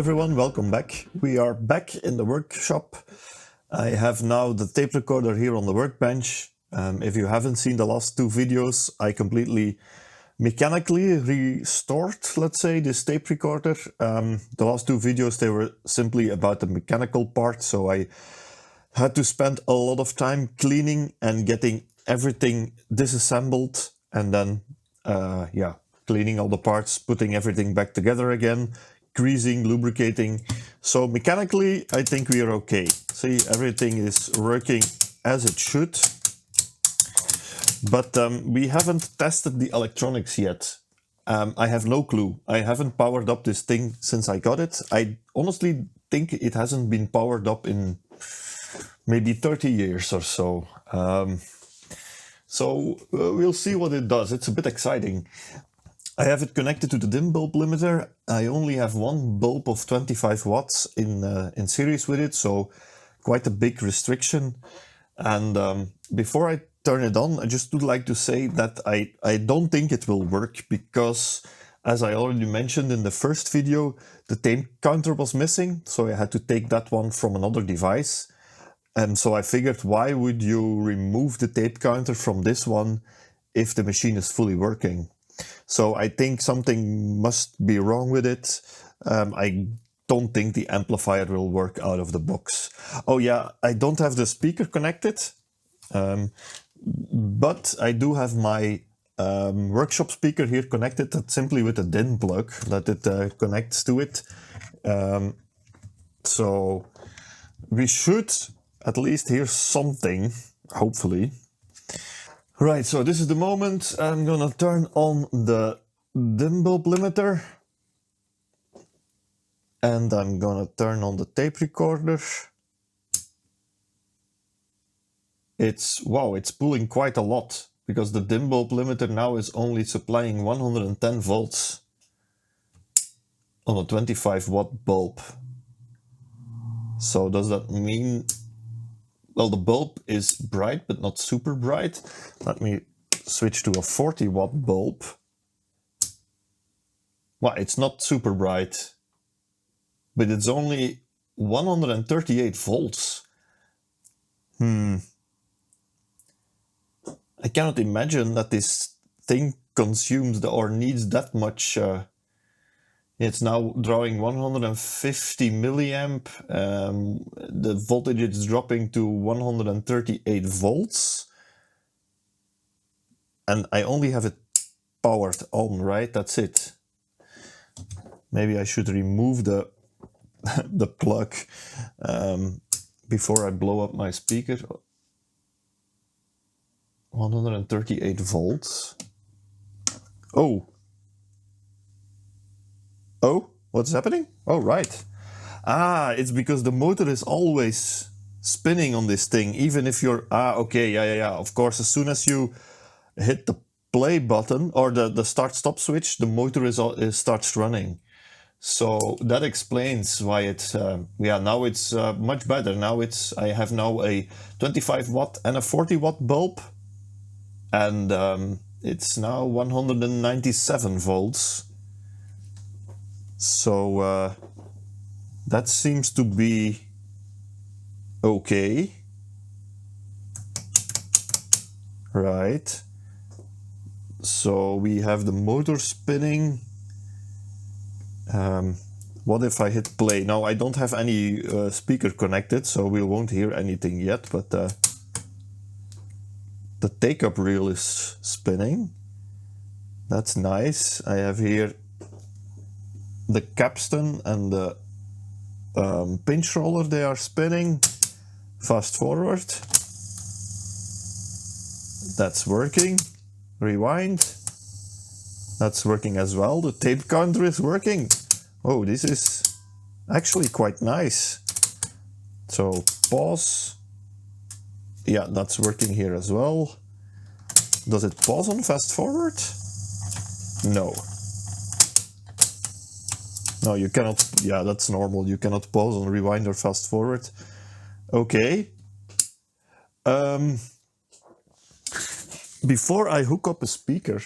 everyone, welcome back. We are back in the workshop. I have now the tape recorder here on the workbench. If you haven't seen the last two videos, I completely mechanically restored, let's say, this tape recorder. The last two videos, they were simply about the mechanical part, so I had to spend a lot of time cleaning and getting everything disassembled, and then, cleaning all the parts, putting everything back together again, greasing, lubricating. So mechanically, I think we are okay. See, everything is working as it should. But we haven't tested the electronics yet. I have no clue. I haven't powered up this thing since I got it. I honestly think it hasn't been powered up in maybe 30 years or so. We'll see what it does. It's a bit exciting. I have it connected to the dim bulb limiter. I only have one bulb of 25 watts in series with it, so quite a big restriction. And before I turn it on, I just would like to say that I don't think it will work because, as I already mentioned in the first video, the tape counter was missing, so I had to take that one from another device. And so I figured, why would you remove the tape counter from this one if the machine is fully working? So I think something must be wrong with it. I don't think the amplifier will work out of the box. Oh yeah, I don't have the speaker connected, but I do have my workshop speaker here connected simply with a DIN plug that it connects to it. So we should at least hear something, hopefully. Right, so this is the moment. I'm gonna turn on the dim bulb limiter. And I'm gonna turn on the tape recorder. It's pulling quite a lot, because the dim bulb limiter now is only supplying 110 volts on a 25 watt bulb. So does that mean... Well, the bulb is bright, but not super bright. Let me switch to a 40 watt bulb. Well, it's not super bright, but it's only 138 volts. I cannot imagine that this thing consumes or needs that much. It's now drawing 150 milliamp. The voltage is dropping to 138 volts. And I only have it powered on, right? That's it. Maybe I should remove the the plug before I blow up my speaker. 138 volts. Oh, what's happening? Oh, right. Ah, it's because the motor is always spinning on this thing, even if you're... okay, yeah. Of course, as soon as you hit the play button or the start-stop switch, the motor starts running. So that explains why it's... now it's much better. Now I have now a 25 watt and a 40 watt bulb. And it's now 197 volts. So that seems to be okay. Right. So we have the motor spinning. What if I hit play? Now I don't have any speaker connected, so we won't hear anything yet, but the take-up reel is spinning. That's nice. I have here the capstan and the pinch roller, they are spinning. Fast forward. That's working. Rewind. That's working as well. The tape counter is working. Oh, this is actually quite nice. So pause. Yeah, that's working here as well. Does it pause on fast forward? No. No, you cannot. Yeah, that's normal. You cannot pause on rewind or fast forward. Okay. Before I hook up a speaker,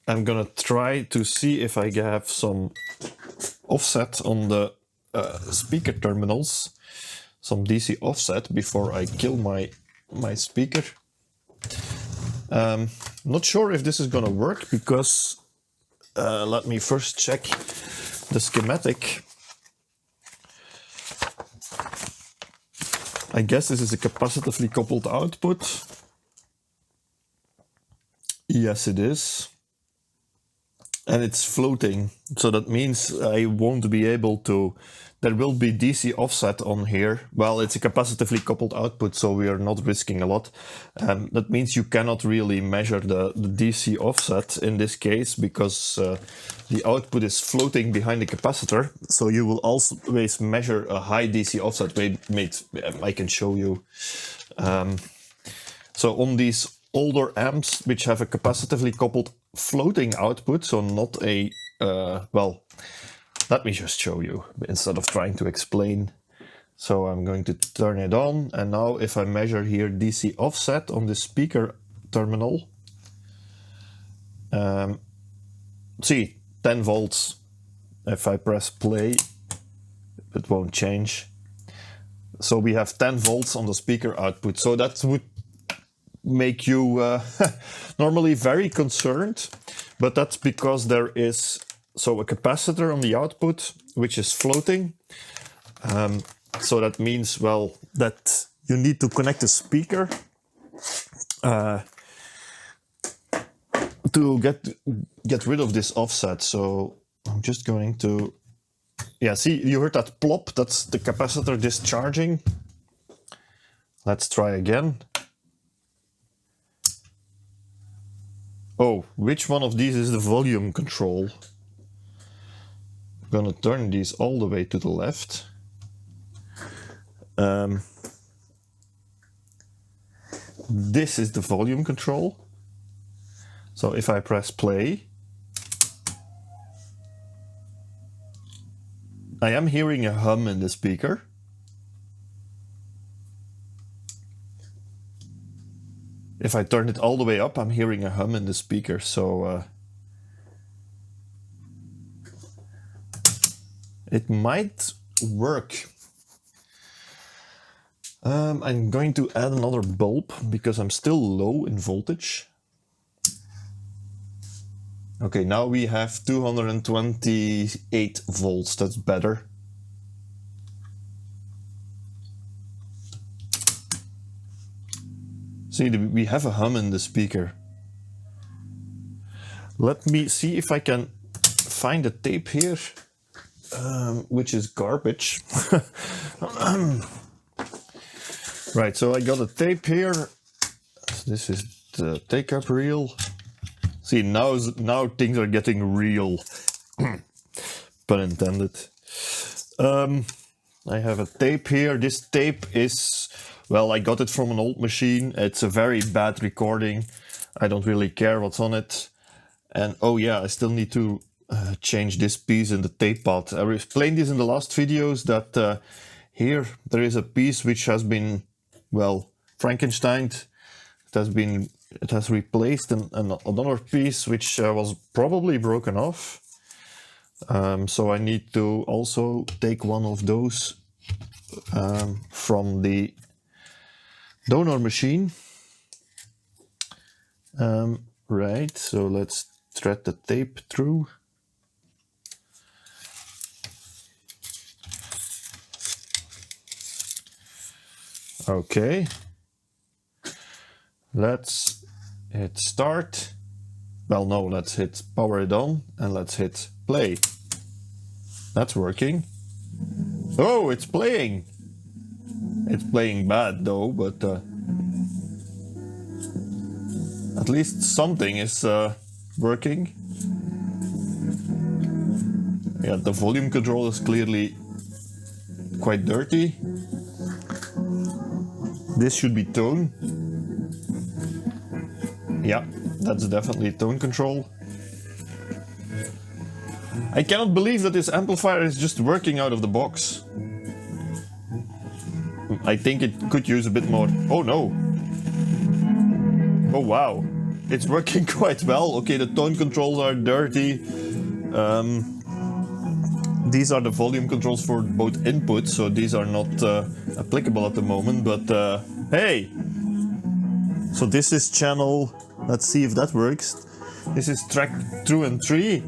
I'm gonna try to see if I have some offset on the speaker terminals, some DC offset before I kill my speaker. Not sure if this is gonna work because let me first check the schematic. I guess this is a capacitively coupled output. Yes, it is. And it's floating, so that means I won't be able to... There will be DC offset on here. Well, it's a capacitively coupled output, so we are not risking a lot. That means you cannot really measure the DC offset in this case, because the output is floating behind the capacitor. So you will always measure a high DC offset. Wait, I can show you. So on these older amps, which have a capacitively coupled floating output, so not a, well, let me just show you instead of trying to explain. So I'm going to turn it on, and now if I measure here DC offset on the speaker terminal, see, 10 volts. If I press play, it won't change. So we have 10 volts on the speaker output, so that would make you normally very concerned, but that's because there is a capacitor on the output which is floating. So that means, well, that you need to connect a speaker to get rid of this offset. So I'm just going to, yeah, see, you heard that plop, that's the capacitor discharging. Let's try again. Oh, which one of these is the volume control? I'm gonna turn these all the way to the left. This is the volume control. So if I press play, I am hearing a hum in the speaker. If I turn it all the way up, I'm hearing a hum in the speaker, so it might work. I'm going to add another bulb because I'm still low in voltage. Okay, now we have 228 volts, that's better. See, we have a hum in the speaker. Let me see if I can find a tape here, which is garbage. Right, so I got a tape here. This is the take-up reel. See, now things are getting real. Pun intended. I have a tape here. This tape is... Well, I got it from an old machine. It's a very bad recording. I don't really care what's on it. And oh yeah, I still need to change this piece in the tape pad. I explained this in the last videos that here there is a piece which has been, well, Frankensteined. It has replaced another piece which was probably broken off. So I need to also take one of those from the donor machine. Right, so let's thread the tape through. Okay, let's hit start. Well, no, let's hit power it on and let's hit play. That's working. Oh, it's playing. It's playing bad though, but at least something is working. Yeah, the volume control is clearly quite dirty. This should be tone. Yeah, that's definitely tone control. I cannot believe that this amplifier is just working out of the box. I think it could use a bit more. Oh no! Oh wow! it's working quite well. Okay, the tone controls are dirty. These are the volume controls for both inputs, so these are not applicable at the moment, but hey! So this is channel, let's see if that works. This is track 2 and 3.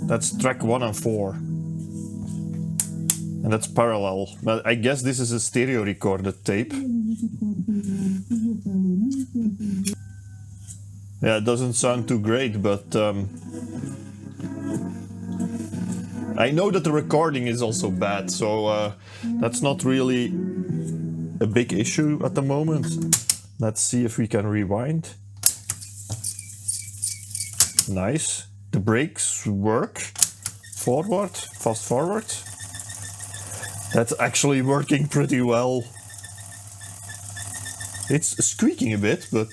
That's track 1 and 4. And that's parallel. But I guess this is a stereo recorded tape. Yeah, it doesn't sound too great, but I know that the recording is also bad, so that's not really a big issue at the moment. Let's see if we can rewind. Nice. The brakes work. Forward, fast forward. That's actually working pretty well. It's squeaking a bit, but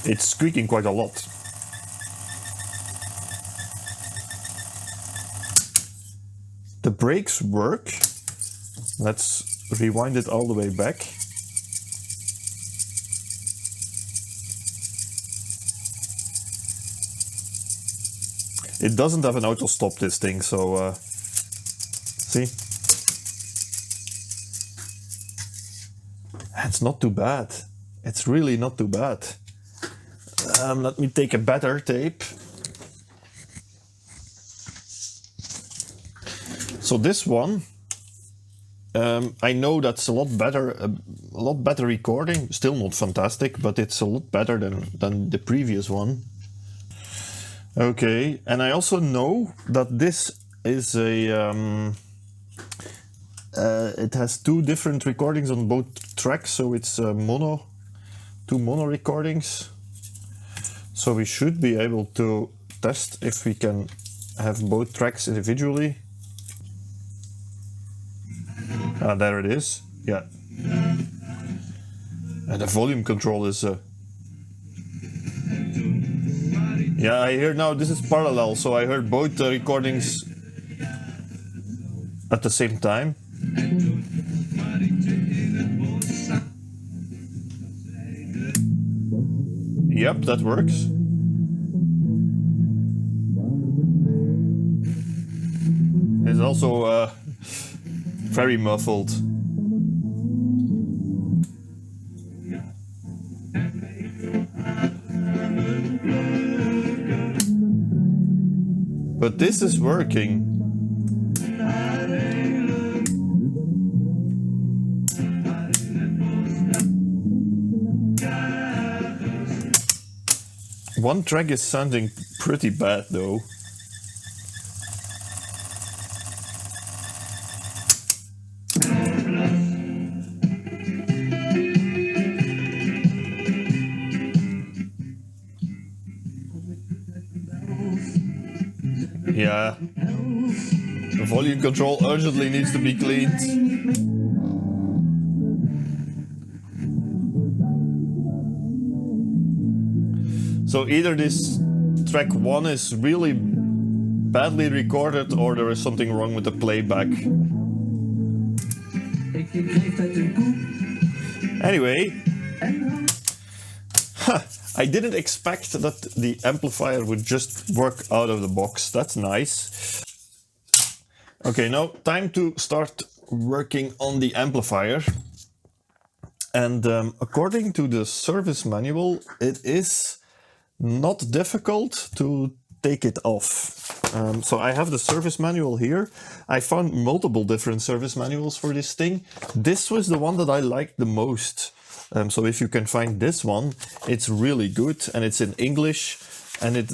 it's squeaking quite a lot. The brakes work. Let's rewind it all the way back. It doesn't have an auto stop, this thing, so see? It's not too bad. It's really not too bad. Let me take a better tape. So this one, I know that's a lot better recording. Still not fantastic, but it's a lot better than the previous one. Okay, and I also know that this is a it has 2 different recordings on both tracks, so it's 2 mono recordings. So we should be able to test if we can have both tracks individually. There it is. Yeah. And the volume control is yeah, I hear now this is parallel, so I heard both recordings at the same time. Yep, that works. It's also very muffled. But this is working. One track is sounding pretty bad though. Yeah, the volume control urgently needs to be cleaned. So either this track 1 is really badly recorded or there is something wrong with the playback. Anyway, I didn't expect that the amplifier would just work out of the box. That's nice. Okay, now time to start working on the amplifier. And according to the service manual, it is not difficult to take it off. So I have the service manual here. I found multiple different service manuals for this thing. This was the one that I liked the most. So if you can find this one, it's really good and it's in English and it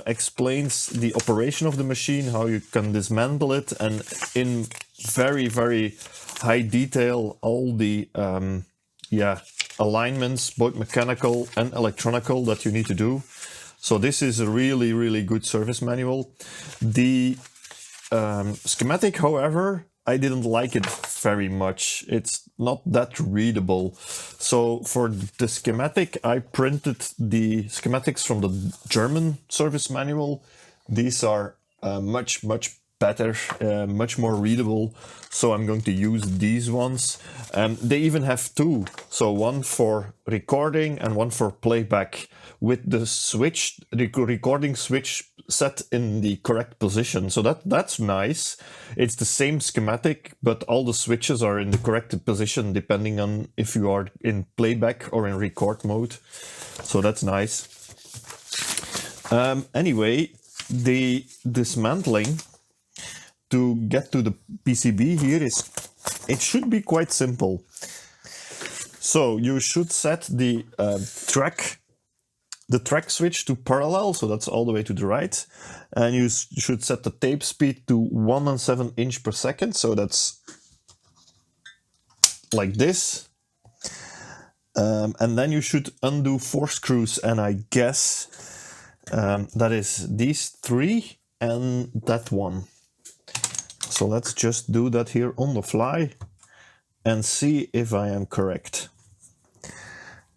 explains the operation of the machine, how you can dismantle it, and in very, very high detail all the alignments, both mechanical and electronical, that you need to do. So this is a really, really good service manual. The schematic, however, I didn't like it very much. It's not that readable. So for the schematic, I printed the schematics from the German service manual. These are much, much better, much more readable. So I'm going to use these ones. They even have two. So one for recording and one for playback, with the switch, the recording switch set in the correct position. So that's nice. It's the same schematic, but all the switches are in the correct position depending on if you are in playback or in record mode. So that's nice. Anyway, the dismantling to get to the PCB here it should be quite simple. So you should set the track switch to parallel, so that's all the way to the right, and you should set the tape speed to 1 7 inches per second, so that's like this. And then you should undo 4 screws, and I guess that is these 3 and that one. So let's just do that here on the fly and see if I am correct.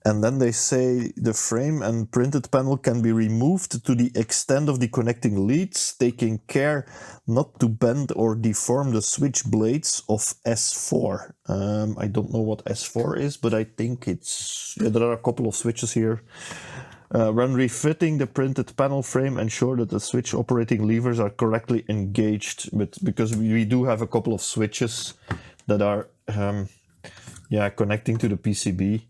And then they say the frame and printed panel can be removed to the extent of the connecting leads, taking care not to bend or deform the switch blades of S4. I don't know what S4 is, but I think it's... Yeah, there are a couple of switches here. When refitting the printed panel frame, ensure that the switch operating levers are correctly engaged, because we do have a couple of switches that are connecting to the PCB.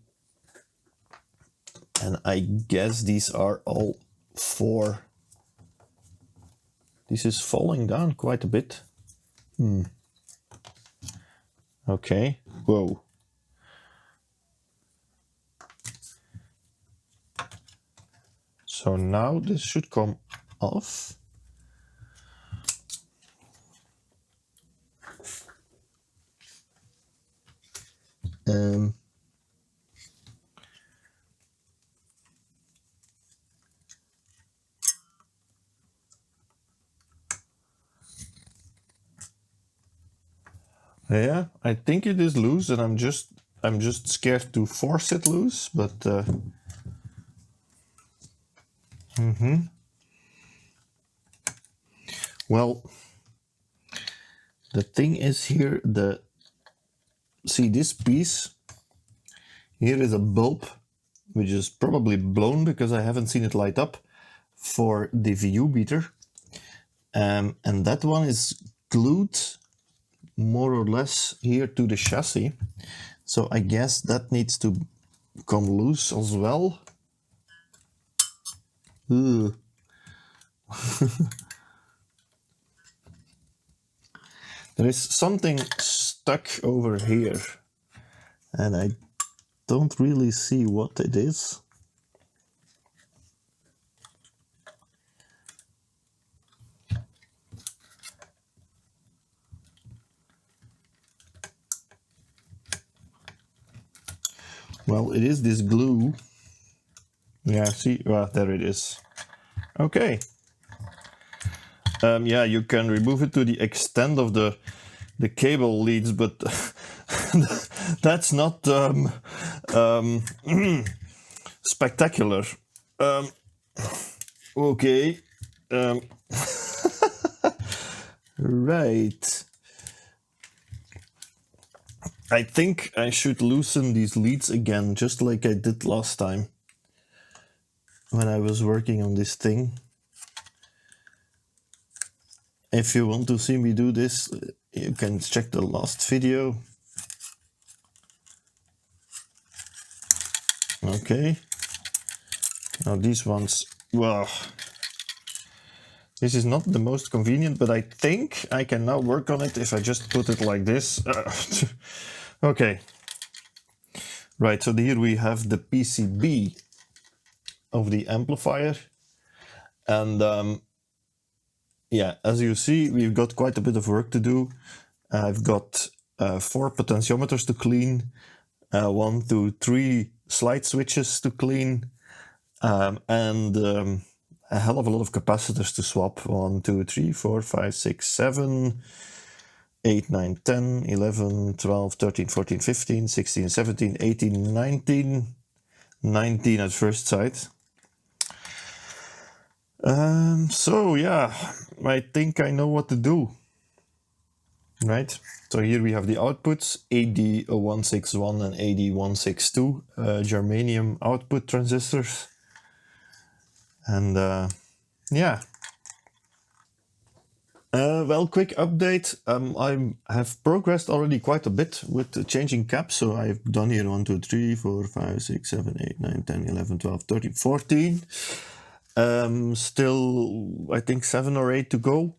And I guess these are all 4. This is falling down quite a bit. Okay. Whoa. So now this should come off. Yeah, I think it is loose, and I'm just scared to force it loose, but well, the thing is here, see this piece here is a bulb which is probably blown because I haven't seen it light up for the VU beater, and that one is glued more or less here to the chassis, so I guess that needs to come loose as well. There is something stuck over here, and I don't really see what it is. Well, it is this glue. Yeah, see, well, there it is. Okay. Yeah, you can remove it to the extent of the cable leads, but that's not spectacular. Okay. Right. I think I should loosen these leads again, just like I did last time when I was working on this thing. If you want to see me do this, you can check the last video. Okay. Now these ones, well, this is not the most convenient, but I think I can now work on it if I just put it like this. Okay. Right, so here we have the PCB of the amplifier. And yeah, as you see, we've got quite a bit of work to do. I've got 4 potentiometers to clean, 1, 2, 3 slide switches to clean, and a hell of a lot of capacitors to swap. 1, 2, 3, 4, 5, 6, 7, 8, 9, 10, 11, 12, 13, 14, 15, 16, 17, 18, 19. 19 at first sight. So yeah, I think I know what to do. right? So here we have the outputs, AD0161 and AD162 germanium output transistors. And yeah. Well, quick update. I have progressed already quite a bit with changing caps. So I've done here 1, 2, 3, 4, 5, 6, 7, 8, 9, 10, 11, 12, 13, 14. Still, I think 7 or 8 to go.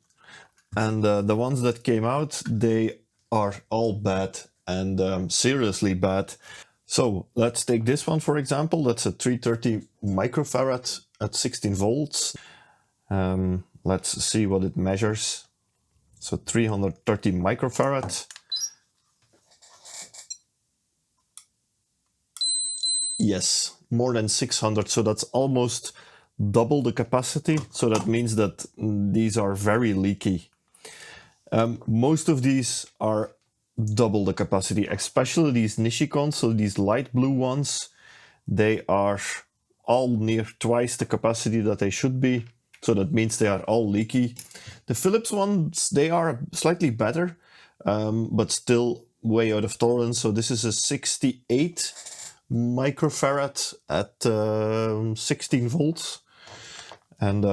And the ones that came out, they are all bad and seriously bad. So let's take this one, for example. That's a 330 microfarad at 16 volts. Let's see what it measures. So 330 microfarad. Yes, more than 600. So that's almost double the capacity. So that means that these are very leaky. Most of these are double the capacity, especially these Nishikons, so these light blue ones. They are all near twice the capacity that they should be. So that means they are all leaky. The Philips ones, they are slightly better, but still way out of tolerance. So this is a 68 microfarad at 16 volts. And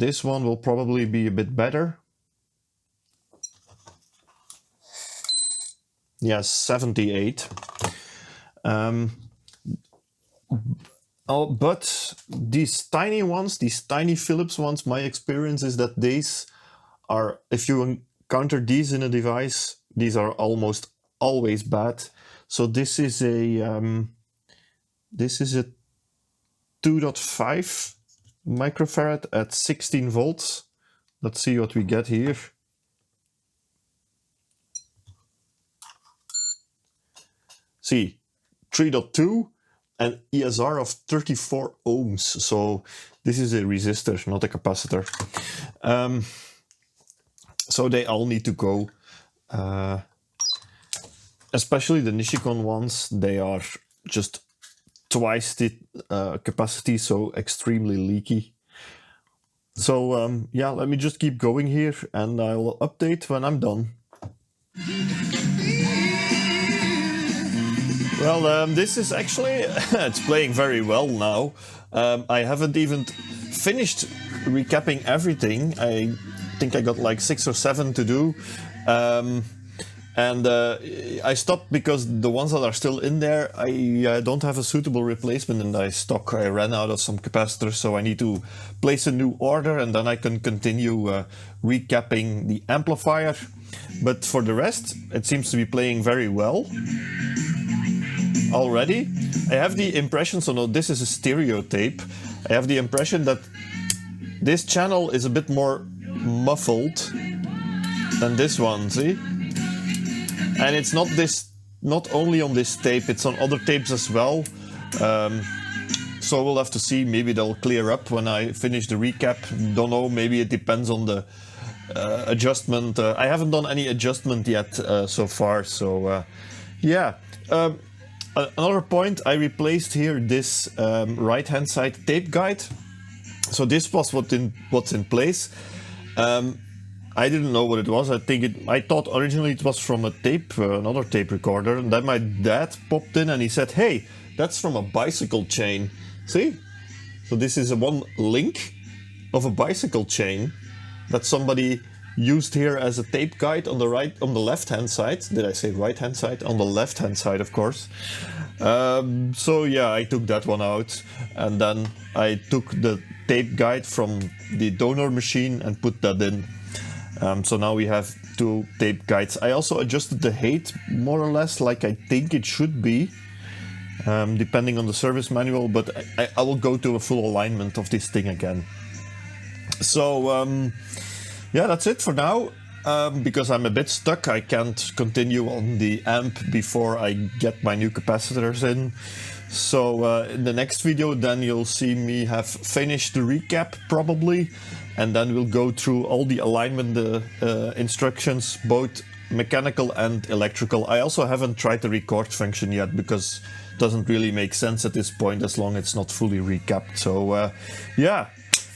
this one will probably be a bit better. Yes, 78. But these tiny ones, these tiny Philips ones, my experience is that these are, if you encounter these in a device, these are almost always bad. So this is a 2.5 microfarad at 16 volts. Let's see what we get here. See, 3.2 and ESR of 34 ohms. So this is a resistor, not a capacitor. So they all need to go. Especially the Nishikon ones, they are just twice the capacity, so extremely leaky. So yeah, let me just keep going here and I will update when I'm done. Well, this is actually, it's playing very well now. I haven't even finished recapping everything. I think I got like 6 or 7 to do. I stopped because the ones that are still in there, I don't have a suitable replacement in my stock. I ran out of some capacitors, so I need to place a new order and then I can continue recapping the amplifier. But for the rest, it seems to be playing very well already. I have the impression, so no, this is a stereo tape. I have the impression that this channel is a bit more muffled than this one, see? And it's not only on this tape, it's on other tapes as well. So we'll have to see, maybe they'll clear up when I finish the recap. Don't know, maybe it depends on the adjustment. I haven't done any adjustment yet so far, so yeah. Another point, I replaced here this right-hand side tape guide. So this was what's in place. I didn't know what it was. I thought originally it was from a tape, another tape recorder. And then my dad popped in and he said, "Hey, that's from a bicycle chain." See? So this is one link of a bicycle chain that somebody used here as a tape guide on the left-hand side. Did I say right-hand side? On the left-hand side, of course. So yeah, I took that one out, and then I took the tape guide from the donor machine and put that in. So now we have 2 tape guides. I also adjusted the height more or less like I think it should be, depending on the service manual, but I will go to a full alignment of this thing again. So yeah, that's it for now. Because I'm a bit stuck, I can't continue on the amp before I get my new capacitors in. So in the next video, then you'll see me have finished the recap probably, and then we'll go through all the alignment instructions, both mechanical and electrical. I also haven't tried the record function yet because it doesn't really make sense at this point as long as it's not fully recapped. So yeah,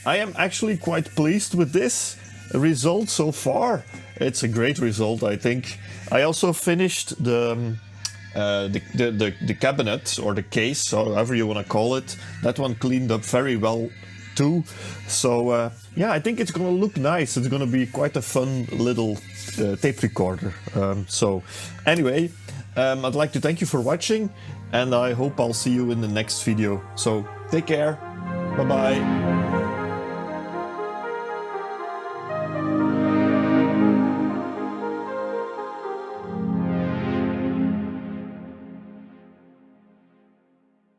I am actually quite pleased with this. result so far. It's a great result, I think. I also finished the cabinet or the case, however you want to call it. That one cleaned up very well too. So yeah, I think it's gonna look nice. It's gonna be quite a fun little tape recorder. So anyway, I'd like to thank you for watching, and I hope I'll see you in the next video. So take care. Bye bye.